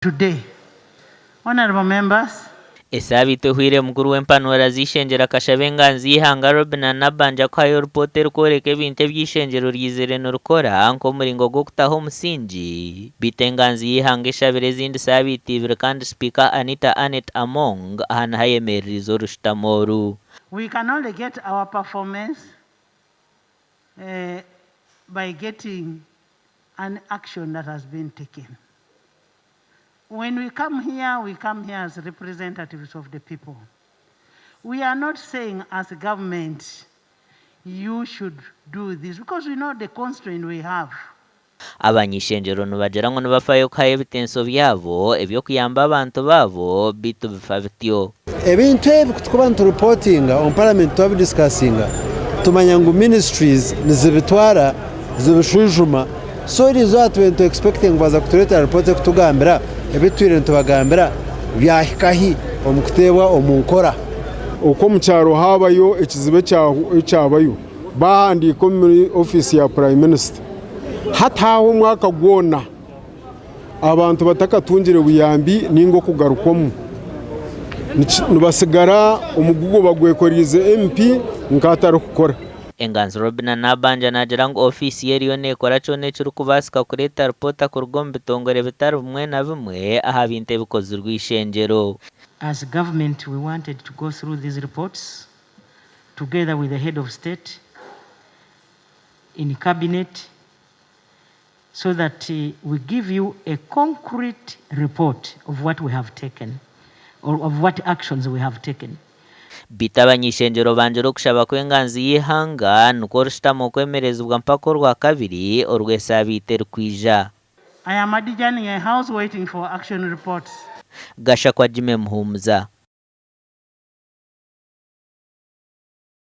Today, honorable members, esabito hwire mukuru w'empanura z'ishenjero ahabw'enganzi y'Ageihangwe na Nabbanja kwayo rupoota erikworeka ebintu eby'ishenjero ryizire nirukora nk'omuringo gw'okutaho omusingi bitu enganzi y'Ageihangwe eshabire ezindi sabiti ibiri kandi Sipiika Among aha niho ayemererize orushutamo oru. we can only get our performance by getting an action that has been taken. When we come here as representatives of the people. We are not saying as a government, you should do this, because we know the constraint we have. Abanyishenjero nibagira ngu nibafayo kuhayo ebitenso byabo eby'okuyamba abantu baabo bitu bifa bityo. Ebintu ebi kutukuba niturupotinga on parliament twabidiscusinga tumanya ngu ministries nizibitwara zibishujuma so irizo atu expecting baza kutureta report kutugambira ebitwire ntubagambira byahikahi omukutebwa omunkora uko mu cyaro habayo ekizibe cyabayo bahandika muri office ya prime minister hataho mwaka gwona abantu batakatungire buyambi ningo kugarukwamo nibasigara umugugo bagwekorize MP nkataro kukora. Enganzi na Nabbanja nagira ngu ofisi yeriyo nekora kyona ekiri kubasika kureeta rupoota kuruga omu bitongore bitari bimwe na bimwe aha bintu ebikozirwe ishenjero. As government, we wanted to go through these reports together with the head of state in cabinet so that we give you a concrete report of what we have taken or of what actions we have taken. Bitu abanyishenjero banjira okushaba kw'enganzi y'Ageihangwe nukwo orushutamo okwemerezibwa mpaka orwa kabiri orw'esabiti erikwija. I am adjourning a house waiting for action reports. Gasha kwa Jime Muhumuza.